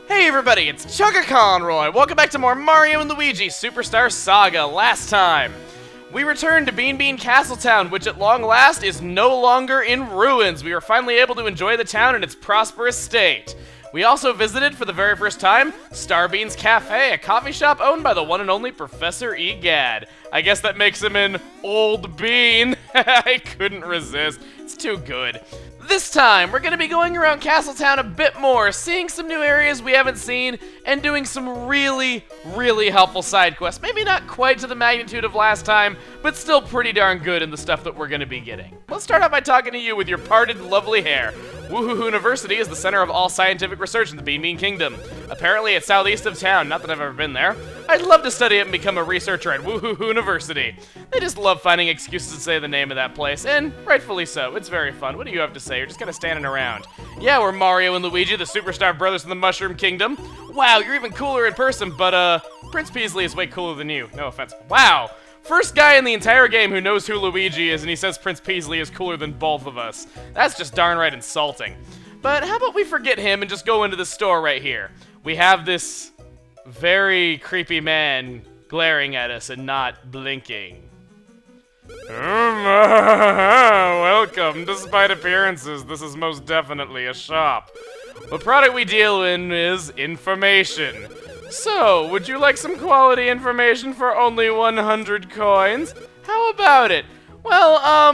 Hey everybody, it's Chugga Conroy! Welcome back to more Mario & Luigi Superstar Saga. Last time, we returned to Beanbean Castle Town, which at long last is no longer in ruins. We were finally able to enjoy the town in its prosperous state. We also visited, for the very first time, Starbean's Cafe, a coffee shop owned by the one and only Professor Egad. I guess that makes him an old bean. I couldn't resist. It's too good. This time, we're going to be going around Castletown a bit more, seeing some new areas we haven't seen, and doing some really, really helpful side quests. Maybe not quite to the magnitude of last time, but still pretty darn good in the stuff that we're going to be getting. Let's start out by talking to you with your parted, lovely hair. Woohoo University is the center of all scientific research in the Beanbean Kingdom. Apparently, it's southeast of town, not that I've ever been there. I'd love to study it and become a researcher at Woohoo University. They just love finding excuses to say the name of that place, and rightfully so. It's very fun. What do you have to say? You're just kind of standing around. Yeah, we're Mario and Luigi, the superstar brothers in the Mushroom Kingdom. Wow, you're even cooler in person, but Prince Peasley is way cooler than you. No offense. Wow. First guy in the entire game who knows who Luigi is, and he says Prince Peasley is cooler than both of us. That's just darn right insulting. But how about we forget him and just go into the store right here? We have this very creepy man glaring at us and not blinking. Welcome. Despite appearances, this is most definitely a shop. The product we deal in is information. So, would you like some quality information for only 100 coins? How about it? Well,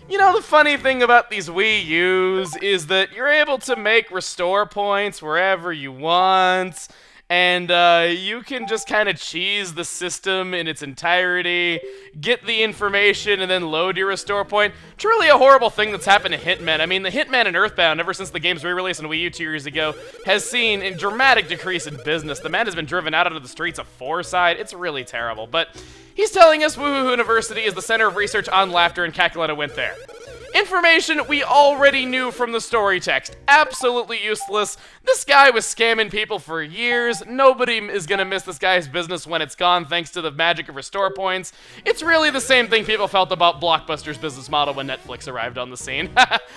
you know, the funny thing about these Wii U's is that you're able to make restore points wherever you want, and you can just kind of cheese the system in its entirety, get the information, and then load your restore point. Truly a horrible thing that's happened to Hitman. I mean, the Hitman in Earthbound, ever since the game's re-release on Wii U 2 years ago, has seen a dramatic decrease in business. The man has been driven out onto the streets of Forside. It's really terrible, but he's telling us Woohoo University is the center of research on laughter, and Kakaletta went there. Information we already knew from the story text. Absolutely useless. This guy was scamming people for years. Nobody is gonna miss this guy's business when it's gone thanks to the magic of restore points. It's really the same thing people felt about Blockbuster's business model when Netflix arrived on the scene.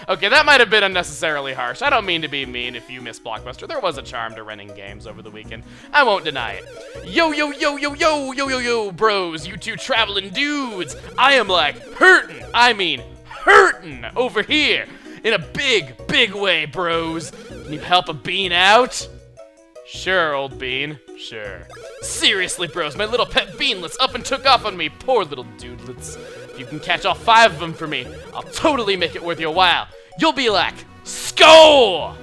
Okay, that might have been unnecessarily harsh. I don't mean to be mean if you miss Blockbuster. There was a charm to renting games over the weekend. I won't deny it. Yo, yo, yo, yo, yo, yo, yo, yo, bros, you two traveling dudes. I am like hurting over here in a big, big way, bros. Can you help a bean out? Sure, old bean. Sure. Seriously, bros, my little pet beanlets up and took off on me. Poor little dudelets. If you can catch all 5 of them for me, I'll totally make it worth your while. You'll be like, score!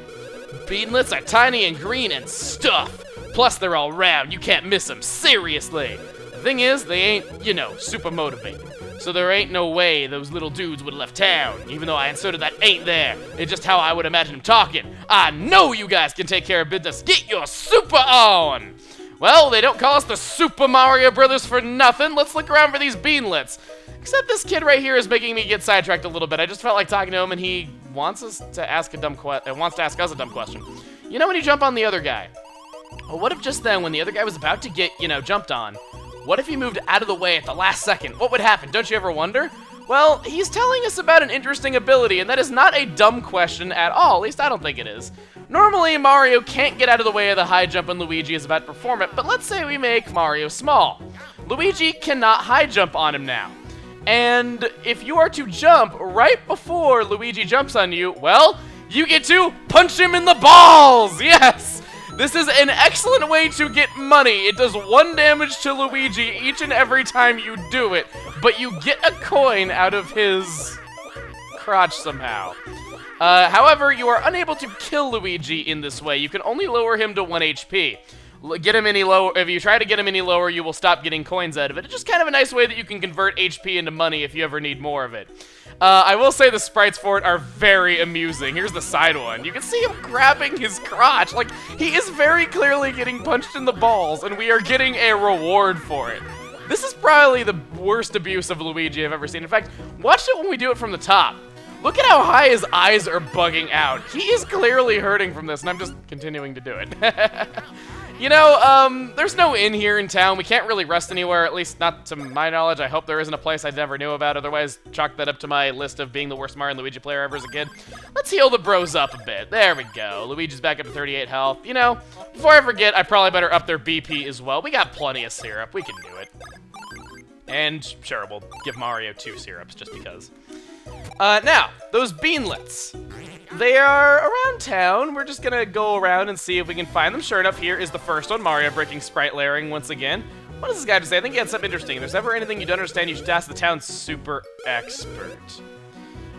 Beanlets are tiny and green and stuff. Plus, they're all round. You can't miss them. Seriously. The thing is, they ain't, you know, super motivating. So there ain't no way those little dudes would have left town, even though I inserted that ain't there. It's just how I would imagine them talking. I know you guys can take care of business. Get your super on! Well, they don't call us the Super Mario Brothers for nothing. Let's look around for these beanlets. Except this kid right here is making me get sidetracked a little bit. I just felt like talking to him, and he wants us to ask a dumb wants to ask us a dumb question. You know when you jump on the other guy? Well, what if just then, when the other guy was about to get, you know, jumped on, what if he moved out of the way at the last second? What would happen? Don't you ever wonder? Well, he's telling us about an interesting ability, and that is not a dumb question at all. At least I don't think it is. Normally, Mario can't get out of the way of the high jump when Luigi is about to perform it, but let's say we make Mario small. Luigi cannot high jump on him now. And if you are to jump right before Luigi jumps on you, well, you get to punch him in the balls! Yes! This is an excellent way to get money. It does 1 damage to Luigi each and every time you do it, but you get a coin out of his crotch somehow. However, you are unable to kill Luigi in this way. You can only lower him to 1 HP. Get him any lower. If you try to get him any lower, you will stop getting coins out of it. It's just kind of a nice way that you can convert HP into money if you ever need more of it. I will say the sprites for it are very amusing. Here's the side one. You can see him grabbing his crotch. Like, he is very clearly getting punched in the balls, and we are getting a reward for it. This is probably the worst abuse of Luigi I've ever seen. In fact, watch it when we do it from the top. Look at how high his eyes are bugging out. He is clearly hurting from this, and I'm just continuing to do it. You know, there's no inn here in town. We can't really rest anywhere, at least not to my knowledge. I hope there isn't a place I never knew about. Otherwise, chalk that up to my list of being the worst Mario and Luigi player ever as a kid. Let's heal the bros up a bit. There we go. Luigi's back up to 38 health. You know, before I forget, I probably better up their BP as well. We got plenty of syrup. We can do it. And sure, we'll give Mario 2 syrups just because. Now, those beanlets. They are around town. We're just gonna go around and see if we can find them. Sure enough, here is the first one, Mario breaking sprite layering once again. What does this guy have to say? I think he had something interesting. If there's ever anything you don't understand, you should ask the town's super expert.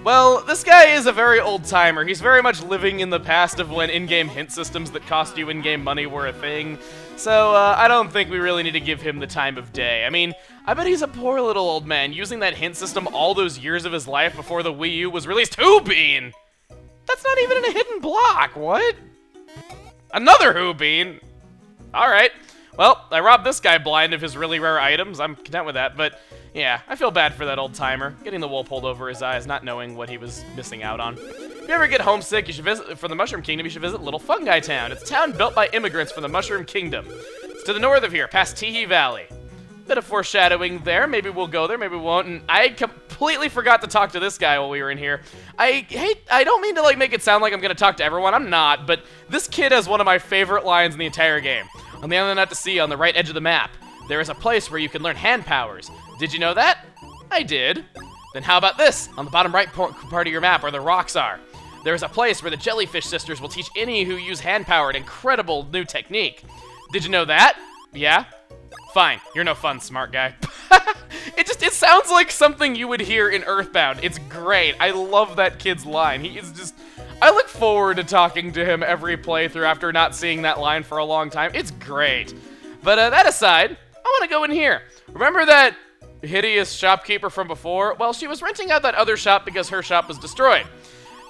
Well, this guy is a very old timer. He's very much living in the past of when in-game hint systems that cost you in-game money were a thing. So, I don't think we really need to give him the time of day. I mean, I bet he's a poor little old man using that hint system all those years of his life before the Wii U was released. Who Bean? That's not even in a hidden block. What? Another Who Bean? Alright. Well, I robbed this guy blind of his really rare items. I'm content with that, but yeah, I feel bad for that old timer. Getting the wool pulled over his eyes, not knowing what he was missing out on. If you ever get homesick, you should visit from the Mushroom Kingdom, you should visit Little Fungi Town. It's a town built by immigrants from the Mushroom Kingdom. It's to the north of here, past Teehee Valley. Bit of foreshadowing there. Maybe we'll go there, maybe we won't. And I completely forgot to talk to this guy while we were in here. I don't mean to like make it sound like I'm gonna talk to everyone. I'm not, but this kid has one of my favorite lines in the entire game. On the island out to sea, on the right edge of the map, there is a place where you can learn hand powers. Did you know that? I did. Then how about this? On the bottom right part of your map where the rocks are. There is a place where the Jellyfish Sisters will teach any who use hand power an incredible new technique. Did you know that? Yeah? Fine. You're no fun, smart guy. It sounds like something you would hear in Earthbound. It's great. I love that kid's line. He is just... I look forward to talking to him every playthrough after not seeing that line for a long time. It's great. But that aside, I want to go in here. Remember that hideous shopkeeper from before? Well, she was renting out that other shop because her shop was destroyed.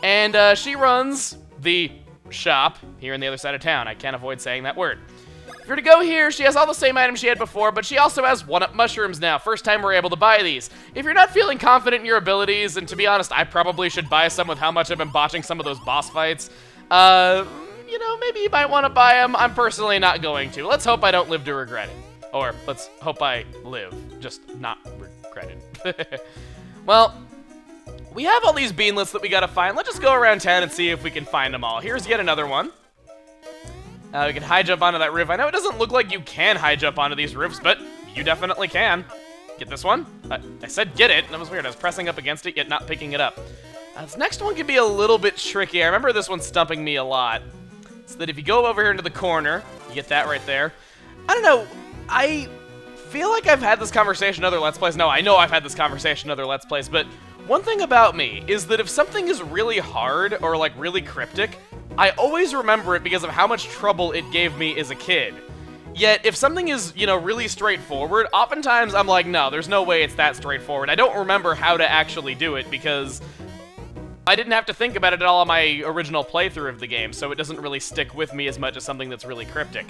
And she runs the shop here on the other side of town. I can't avoid saying that word. If you're to go here, she has all the same items she had before, but she also has 1-up mushrooms now. First time we're able to buy these. If you're not feeling confident in your abilities, and to be honest, I probably should buy some with how much I've been botching some of those boss fights, you know, maybe you might want to buy them. I'm personally not going to. Let's hope I don't live to regret it. Or, let's hope I live, just not regret it. Well, we have all these beanlets that we gotta find. Let's just go around town and see if we can find them all. Here's yet another one. We can high jump onto that roof. I know it doesn't look like you can high jump onto these roofs, but you definitely can. Get this one? I said get it. That was weird. I was pressing up against it, yet not picking it up. This next one can be a little bit tricky. I remember this one stumping me a lot. So that if you go over here into the corner, you get that right there. I don't know. I feel like I've had this conversation in other Let's Plays. No, I know I've had this conversation in other Let's Plays, but one thing about me is that if something is really hard or like really cryptic, I always remember it because of how much trouble it gave me as a kid. Yet, if something is, you know, really straightforward, oftentimes I'm like, no, there's no way it's that straightforward. I don't remember how to actually do it because I didn't have to think about it at all on my original playthrough of the game, so it doesn't really stick with me as much as something that's really cryptic.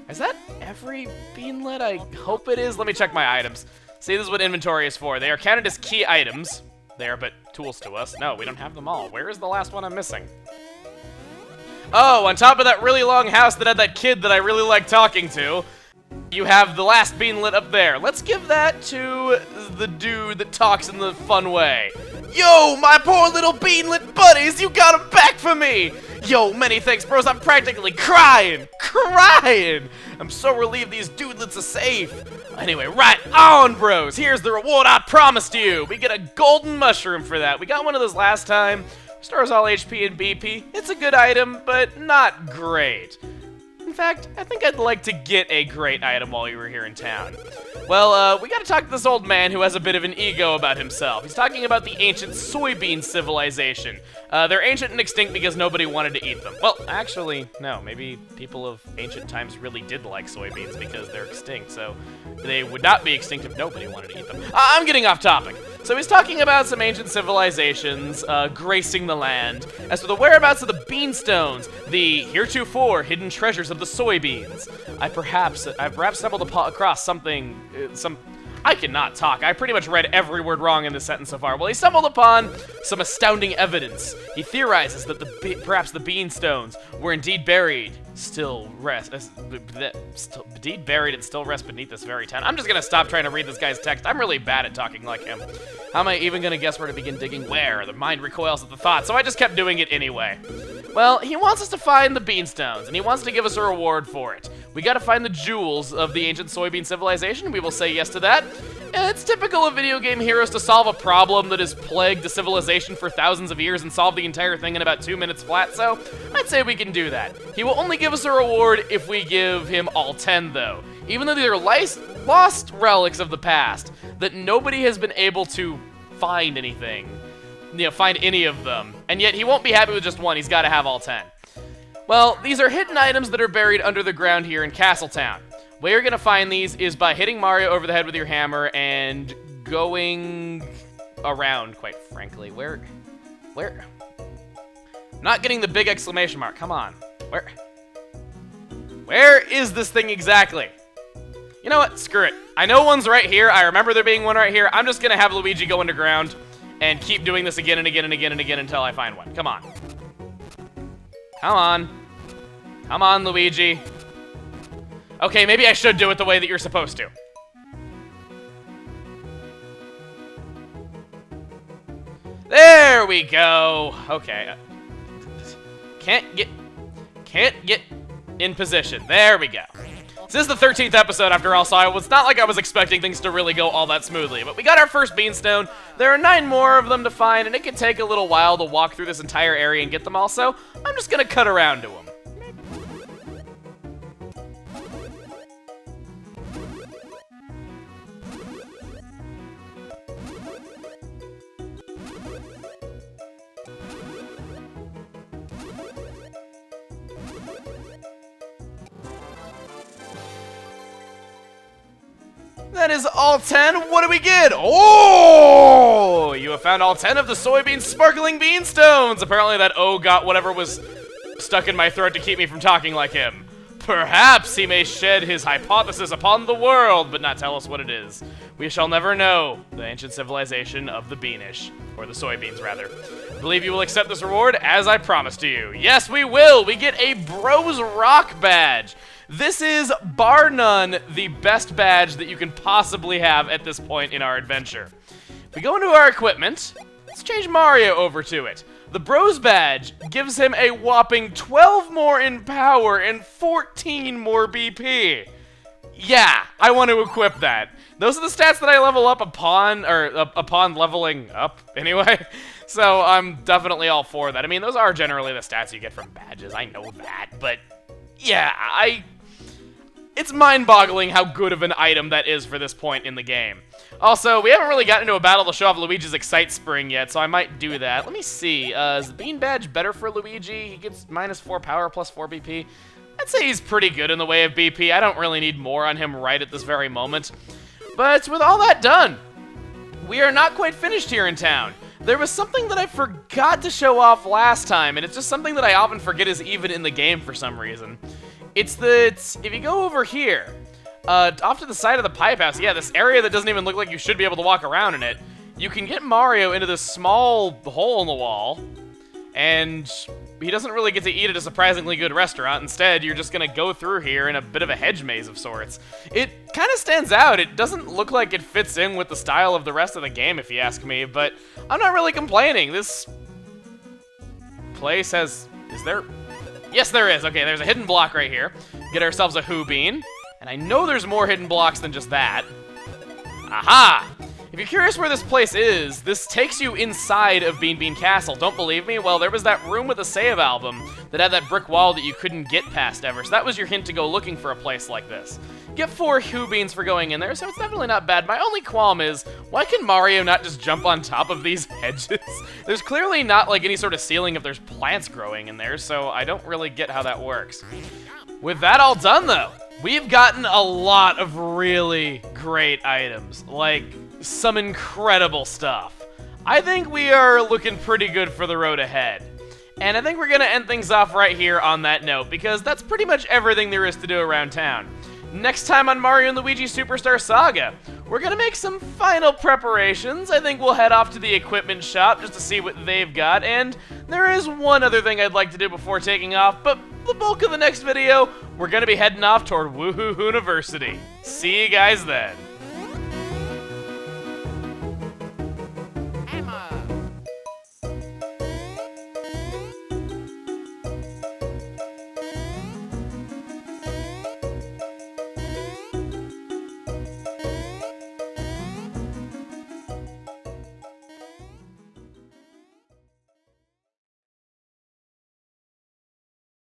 Is that every beanlet? I hope it is. Let me check my items. See, this is what inventory is for. They are counted as key items. They are but tools to us. No, we don't have them all. Where is the last one I'm missing? Oh, on top of that really long house that had that kid that I really like talking to, you have the last beanlet up there. Let's give that to the dude that talks in the fun way. Yo, my poor little beanlet buddies, you got them back for me! Yo, many thanks, bros. I'm practically crying! I'm so relieved these dudelets are safe. Anyway, right on, bros. Here's the reward I promised you. We get a golden mushroom for that. We got one of those last time. Restores all HP and BP. It's a good item, but not great. In fact, I think I'd like to get a great item while you were here in town. Well, we gotta talk to this old man who has a bit of an ego about himself. He's talking about the ancient soybean civilization. They're ancient and extinct because nobody wanted to eat them. Well, actually, no. Maybe people of ancient times really did like soybeans because they're extinct, so they would not be extinct if nobody wanted to eat them. I'm getting off topic. So he's talking about some ancient civilizations gracing the land. As for the whereabouts of the Beanstones, the heretofore hidden treasures of the soybeans, I've perhaps stumbled across something, I cannot talk. I pretty much read every word wrong in this sentence so far. Well, he stumbled upon some astounding evidence. He theorizes that perhaps the Beanstones were indeed buried, indeed buried and still rest beneath this very town. I'm just gonna stop trying to read this guy's text. I'm really bad at talking like him. How am I even gonna guess where to begin digging where? The mind recoils at the thought, so I just kept doing it anyway. Well, he wants us to find the Beanstones, and he wants to give us a reward for it. We gotta find the jewels of the ancient soybean civilization. We will say yes to that. It's typical of video game heroes to solve a problem that has plagued the civilization for thousands of years and solve the entire thing in about 2 minutes flat, so I'd say we can do that. He will only give us a reward if we give him all 10, though. Even though these are lost relics of the past, that nobody has been able to find anything. Find any of them. And yet he won't be happy with just one, he's gotta have all 10. Well, these are hidden items that are buried under the ground here in Castle Town. Way you're gonna find these is by hitting Mario over the head with your hammer and going around, quite frankly. Where? Not getting the big exclamation mark, come on. Where is this thing exactly? You know what, screw it. I know one's right here, I remember there being one right here. I'm just gonna have Luigi go underground and keep doing this again and again and again and again until I find one. Come on. Come on. Come on, Luigi. Okay, maybe I should do it the way that you're supposed to. There we go. Okay. Can't get in position. There we go. This is the 13th episode after all, so it's not like I was expecting things to really go all that smoothly. But we got our first Beanstone. There are 9 more of them to find, and it could take a little while to walk through this entire area and get them all, so I'm just gonna cut around to them. That is all 10. What do we get? Oh! You have found all 10 of the soybean sparkling beanstones. Apparently that O got whatever was stuck in my throat to keep me from talking like him. Perhaps he may shed his hypothesis upon the world, but not tell us what it is. We shall never know the ancient civilization of the Beanish, or the soybeans, rather. I believe you will accept this reward as I promised to you. Yes, we will! We get a Bros Rock badge. This is, bar none, the best badge that you can possibly have at this point in our adventure. If we go into our equipment, let's change Mario over to it. The Bros badge gives him a whopping 12 more in power and 14 more BP. Yeah, I want to equip that. Those are the stats that I level up upon leveling up, anyway. So I'm definitely all for that. I mean, those are generally the stats you get from badges, I know that, but yeah, it's mind-boggling how good of an item that is for this point in the game. Also, we haven't really gotten into a battle to show off Luigi's Excite Spring yet, so I might do that. Let me see, is the Bean Badge better for Luigi? He gets -4 power, +4 BP. I'd say he's pretty good in the way of BP. I don't really need more on him right at this very moment. But with all that done, we are not quite finished here in town. There was something that I forgot to show off last time, and it's just something that I often forget is even in the game for some reason. If you go over here, off to the side of the pipe house, yeah, this area that doesn't even look like you should be able to walk around in it, you can get Mario into this small hole in the wall, and he doesn't really get to eat at a surprisingly good restaurant. Instead, you're just gonna go through here in a bit of a hedge maze of sorts. It kind of stands out. It doesn't look like it fits in with the style of the rest of the game, if you ask me, but I'm not really complaining. This place has... Is there... Yes, there is. Okay, there's a hidden block right here. Get ourselves a Who Bean. And I know there's more hidden blocks than just that. Aha! If you're curious where this place is, this takes you inside of Beanbean Castle. Don't believe me? Well, there was that room with a save album that had that brick wall that you couldn't get past ever, so that was your hint to go looking for a place like this. Get 4 Who Beans for going in there, so it's definitely not bad. My only qualm is, why can Mario not just jump on top of these hedges? There's clearly not like any sort of ceiling if there's plants growing in there, so I don't really get how that works. With that all done, though, we've gotten a lot of really great items, like some incredible stuff. I think we are looking pretty good for the road ahead. And I think we're gonna end things off right here on that note, because that's pretty much everything there is to do around town. Next time on Mario & Luigi Superstar Saga, we're gonna make some final preparations. I think we'll head off to the equipment shop just to see what they've got, and there is one other thing I'd like to do before taking off, but the bulk of the next video, we're gonna be heading off toward Woohoo University. See you guys then.